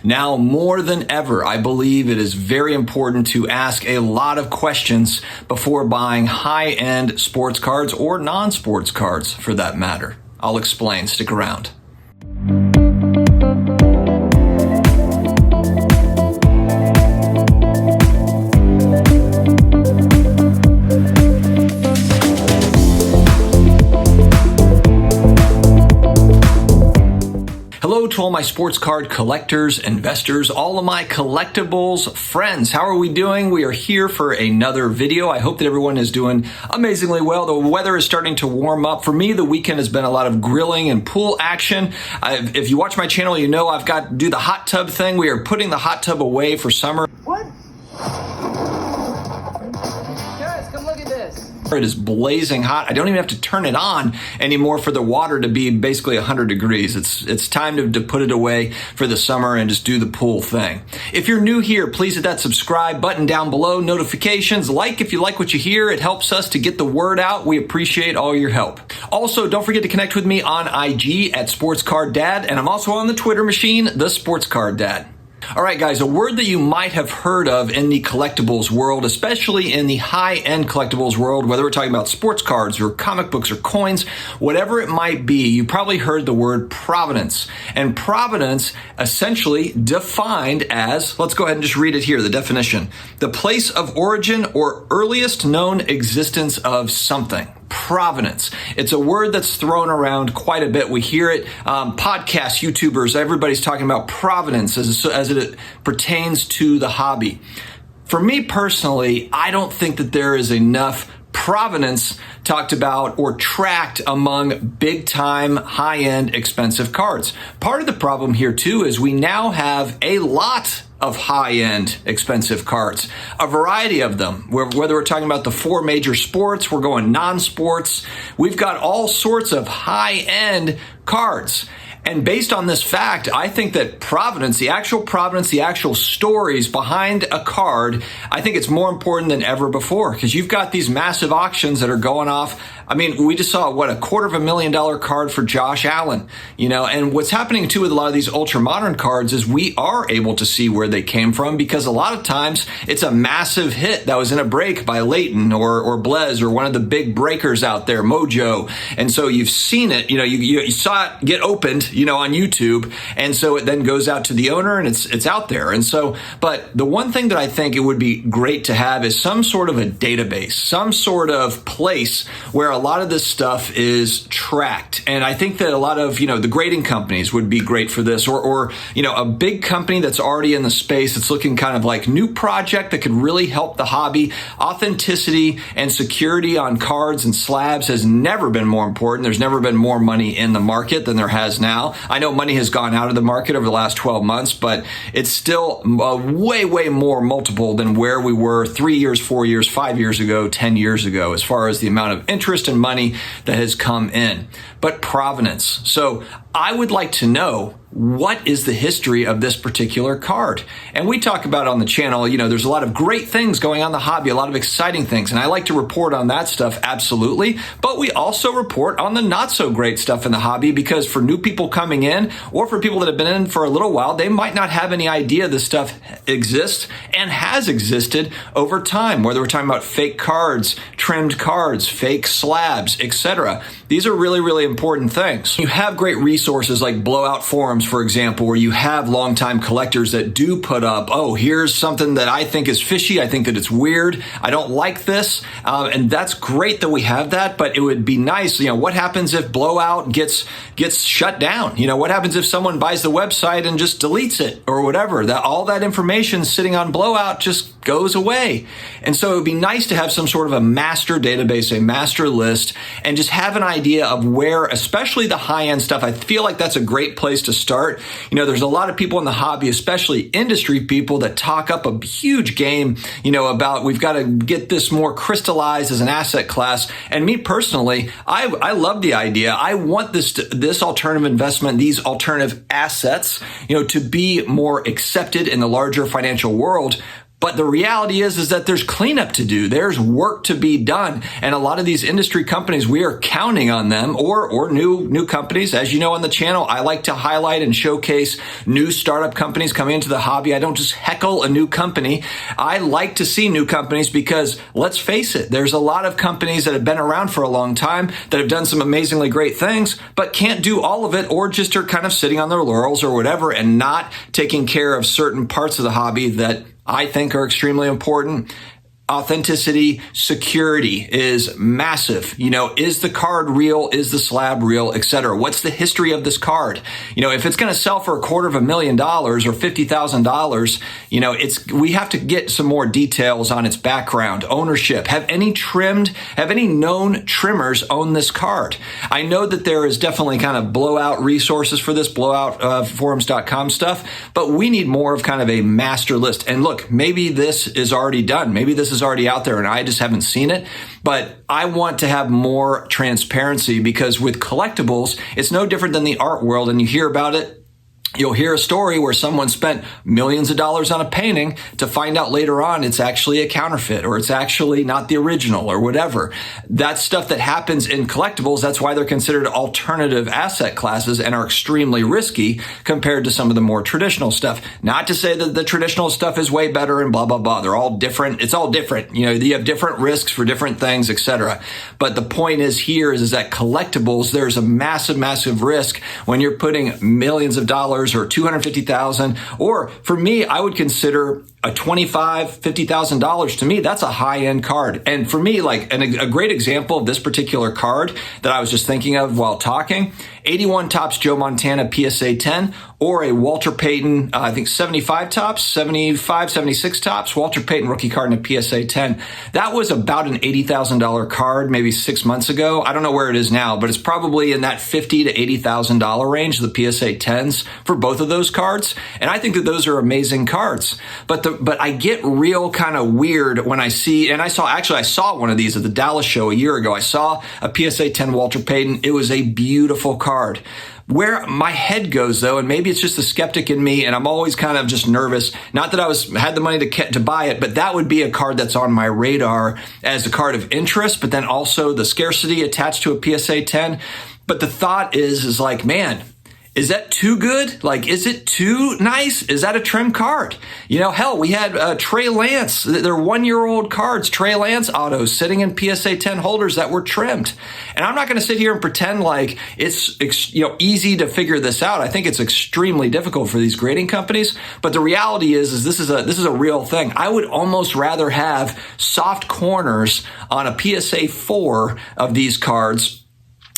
Now more than ever, I believe it is very important to ask a lot of questions before buying high-end sports cards or non-sports cards for that matter. I'll explain. Stick around. Hello to all my sports card collectors, investors, all of my collectibles friends. How are we doing? We are here for another video. I hope that everyone is doing amazingly well. The weather is starting to warm up. For me, the weekend has been a lot of grilling and pool action. If you watch my channel, you know I've got to do the hot tub thing. We are putting the hot tub away for summer. What? Guys, come look at this. It is blazing hot. I don't even have to turn it on anymore for the water to be basically 100 degrees. It's time to put it away for the summer and just do the pool thing. If you're new here, please hit that subscribe button down below, notifications, like if you like what you hear. It helps us to get the word out. We appreciate all your help. Also, don't forget to connect with me on IG at SportsCardDad, and I'm also on the Twitter machine, the SportsCardDad. All right, guys, a word that you might have heard of in the collectibles world, especially in the high-end collectibles world, whether we're talking about sports cards or comic books or coins, whatever it might be, you probably heard the word provenance. And provenance essentially defined as, let's go ahead and just read it here, the definition, the place of origin or earliest known existence of something. Provenance. It's a word that's thrown around quite a bit. We hear it, podcasts, YouTubers, everybody's talking about provenance as it pertains to the hobby. For me personally, I don't think that there is enough provenance talked about or tracked among big time, high-end, expensive cards. Part of the problem here too is we now have a lot of high-end expensive cards, a variety of them, whether we're talking about the four major sports, we're going non-sports, we've got all sorts of high-end cards. And based on this fact, I think that provenance, the actual stories behind a card, I think it's more important than ever before because you've got these massive auctions that are going off. I mean, we just saw, a $250,000 card for Josh Allen, and what's happening too with a lot of these ultra modern cards is we are able to see where they came from because a lot of times it's a massive hit that was in a break by Leighton or Blez or one of the big breakers out there, Mojo. And so you've seen it, you saw it get opened, on YouTube. And so it then goes out to the owner and it's out there. And so, but the one thing that I think it would be great to have is some sort of a database, some sort of place where a lot of this stuff is tracked. And I think that a lot of, the grading companies would be great for this or a big company that's already in the space that's looking kind of like new project that could really help the hobby. Authenticity and security on cards and slabs has never been more important. There's never been more money in the market than there has now. I know money has gone out of the market over the last 12 months, but it's still way, way more multiple than where we were 3 years, 4 years, 5 years ago, 10 years ago, as far as the amount of interest and money that has come in. But provenance. So I would like to know, what is the history of this particular card? And we talk about on the channel, there's a lot of great things going on in the hobby, a lot of exciting things. And I like to report on that stuff, absolutely. But we also report on the not so great stuff in the hobby because for new people coming in or for people that have been in for a little while, they might not have any idea this stuff exists and has existed over time, whether we're talking about fake cards, trimmed cards, fake slabs, etc. These are really, really important things. You have great resources like blowout forums, for example, where you have longtime collectors that do put up, here's something that I think is fishy. I think that it's weird. I don't like this. And that's great that we have that, but it would be nice. What happens if blowout gets shut down? What happens if someone buys the website and just deletes it or whatever? That all that information sitting on blowout just goes away. And so it would be nice to have some sort of a master database, a master list, and just have an idea of where, especially the high-end stuff. I feel like that's a great place to start. There's a lot of people in the hobby, especially industry people, that talk up a huge game, about we've got to get this more crystallized as an asset class. And me personally, I love the idea. I want this alternative investment, these alternative assets, to be more accepted in the larger financial world. But the reality is that there's cleanup to do. There's work to be done. And a lot of these industry companies, we are counting on them, or new companies. As you know on the channel, I like to highlight and showcase new startup companies coming into the hobby. I don't just heckle a new company. I like to see new companies because, let's face it, there's a lot of companies that have been around for a long time that have done some amazingly great things, but can't do all of it, or just are kind of sitting on their laurels or whatever and not taking care of certain parts of the hobby that I think are extremely important. Authenticity, security is massive. Is the card real? Is the slab real, etc.? What's the history of this card? If it's going to sell for $250,000 or $50,000, we have to get some more details on its background, ownership. Have any known trimmers own this card? I know that there is definitely kind of blowout resources for this, blowoutforums.com stuff, but we need more of kind of a master list. And look, maybe this is already done. Maybe this is already out there and I just haven't seen it. But I want to have more transparency, because with collectibles, it's no different than the art world. And you hear about it. You'll hear a story where someone spent millions of dollars on a painting to find out later on it's actually a counterfeit, or it's actually not the original, or whatever. That's stuff that happens in collectibles. That's why they're considered alternative asset classes and are extremely risky compared to some of the more traditional stuff. Not to say that the traditional stuff is way better and blah, blah, blah. They're all different. It's all different. You have different risks for different things, etc. But the point is that collectibles, there's a massive, massive risk when you're putting millions of dollars or $250,000, or for me, I would consider a $25,000, $50,000. To me, that's a high-end card. And for me, a great example of this particular card that I was just thinking of while talking, 81 Topps Joe Montana PSA 10, or a Walter Payton, I think 75 Topps, 75, 76 Topps, Walter Payton rookie card in a PSA 10. That was about an $80,000 card maybe 6 months ago. I don't know where it is now, but it's probably in that $50,000 to $80,000 range, the PSA 10s for both of those cards. And I think that those are amazing cards. But I get real kind of weird when I see, and I saw one of these at the Dallas show a year ago. I saw a PSA 10 Walter Payton. It was a beautiful card. Where my head goes, though, and maybe it's just the skeptic in me, and I'm always kind of just nervous, not that I had the money to buy it, but that would be a card that's on my radar as a card of interest, but then also the scarcity attached to a PSA 10. But the thought is man, is that too good? Is it too nice? Is that a trim card? Hell, we had Trey Lance. They're 1-year-old cards, Trey Lance autos sitting in PSA 10 holders that were trimmed. And I'm not going to sit here and pretend like it's easy to figure this out. I think it's extremely difficult for these grading companies. But the reality is this is a real thing. I would almost rather have soft corners on a PSA 4 of these cards.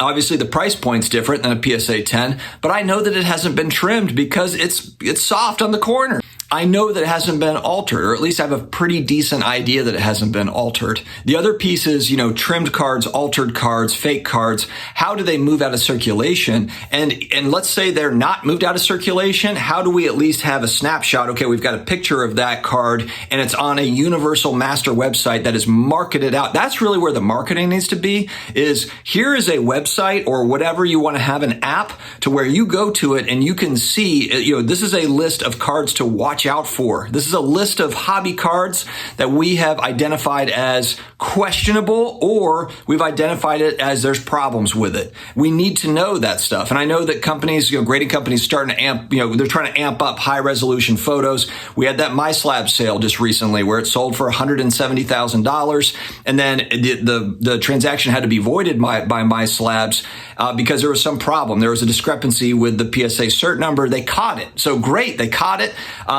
Obviously, the price point's different than a PSA 10, but I know that it hasn't been trimmed because it's soft on the corner. I know that it hasn't been altered, or at least I have a pretty decent idea that it hasn't been altered. The other piece is, trimmed cards, altered cards, fake cards. How do they move out of circulation? And let's say they're not moved out of circulation. How do we at least have a snapshot? Okay, we've got a picture of that card and it's on a universal master website that is marketed out. That's really where the marketing needs to be, is here is a website or whatever you want to have, an app to where you go to it and you can see, this is a list of cards to watch out for. This is a list of hobby cards that we have identified as questionable, or we've identified it as there's problems with it. We need to know that stuff. And I know that companies, grading companies starting to amp, they're trying to amp up high resolution photos. We had that MySlab sale just recently where it sold for $170,000. And then the transaction had to be voided by MySlabs because there was some problem. There was a discrepancy with the PSA cert number. They caught it. So great, they caught it.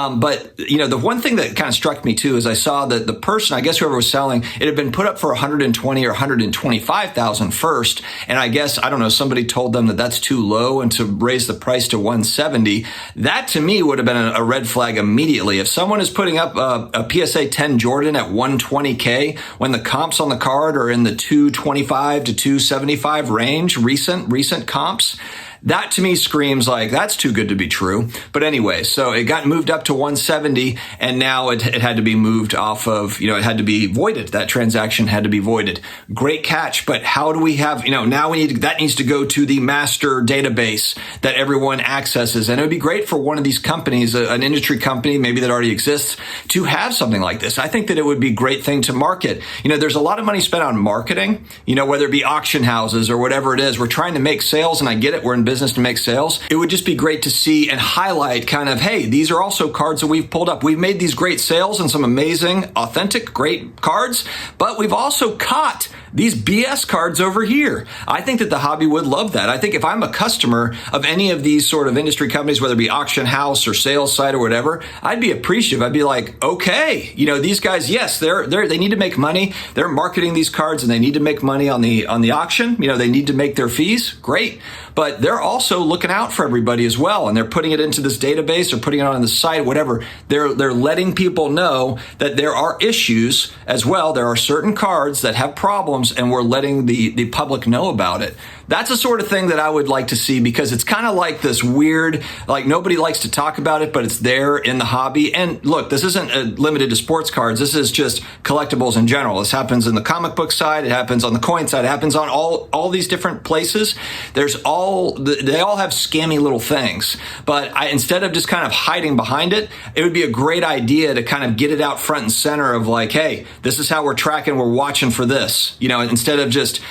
But the one thing that kind of struck me too is I saw that the person, I guess whoever was selling, it had been put up for $120,000 or $125,000 first. And I guess, I don't know, somebody told them that that's too low and to raise the price to $170,000. That to me would have been a red flag immediately. If someone is putting up a PSA 10 Jordan at $120K when the comps on the card are in the $225 to $275 range, recent comps, That to me screams like that's too good to be true. But anyway, so it got moved up to 170 and now it had to be moved off of, it had to be voided. That transaction had to be voided. Great catch. But how do we have, now that needs to go to the master database that everyone accesses. And it would be great for one of these companies, an industry company, maybe that already exists, to have something like this. I think that it would be a great thing to market. There's a lot of money spent on marketing, whether it be auction houses or whatever it is. We're trying to make sales, and I get it. We're in business to make sales. It would just be great to see and highlight kind of, hey, these are also cards that we've pulled up. We've made these great sales and some amazing, authentic, great cards, but we've also caught these BS cards over here. I think that the hobby would love that. I think if I'm a customer of any of these sort of industry companies, whether it be auction house or sales site or whatever, I'd be appreciative. I'd be like, okay, these guys, yes, they need to make money. They're marketing these cards and they need to make money on the auction. They need to make their fees. Great. But they're also looking out for everybody as well. And they're putting it into this database or putting it on the site, whatever. They're letting people know that there are issues as well. There are certain cards that have problems, and we're letting the public know about it. That's the sort of thing that I would like to see, because it's kind of like this weird, like nobody likes to talk about it, but it's there in the hobby. And look, this isn't limited to sports cards. This is just collectibles in general. This happens in the comic book side. It happens on the coin side. It happens on all these different places. They all have scammy little things. But instead of just kind of hiding behind it, it would be a great idea to kind of get it out front and center of like, hey, this is how we're tracking. We're watching for this, instead of just,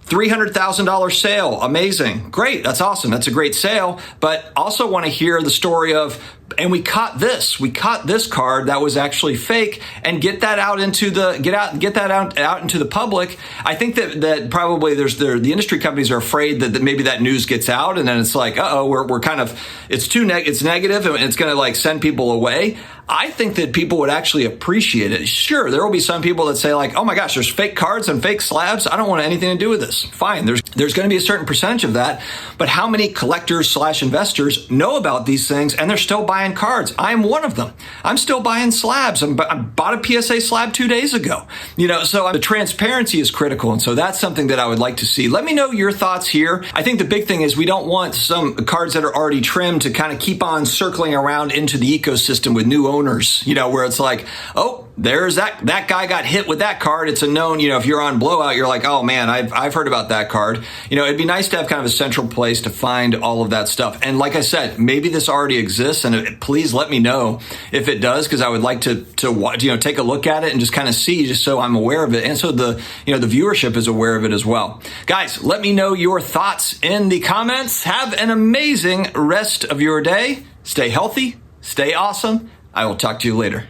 $300,000 sale. Amazing. Great. That's awesome. That's a great sale. But also want to hear the story of, and we caught this card that was actually fake, and get that out into out into the public. I think that probably the industry companies are afraid that maybe that news gets out, and then it's like, we're kind of, it's negative and it's going to like send people away. I think that people would actually appreciate it. Sure, there will be some people that say like, oh my gosh, there's fake cards and fake slabs. I don't want anything to do with this. Fine. There's going to be a certain percentage of that. But how many collectors / investors know about these things and they're still buying cards? I'm one of them. I'm still buying slabs. I bought a PSA slab 2 days ago. So the transparency is critical. And so that's something that I would like to see. Let me know your thoughts here. I think the big thing is we don't want some cards that are already trimmed to kind of keep on circling around into the ecosystem with new owners, where it's like, oh, there's that guy got hit with that card. It's a known, if you're on Blowout, you're like, oh man, I've heard about that card. It'd be nice to have kind of a central place to find all of that stuff. And like I said, maybe this already exists, and please let me know if it does, because I would like to take a look at it and just kind of see, just so I'm aware of it. And so the viewership is aware of it as well. Guys, let me know your thoughts in the comments. Have an amazing rest of your day. Stay healthy. Stay awesome. I will talk to you later.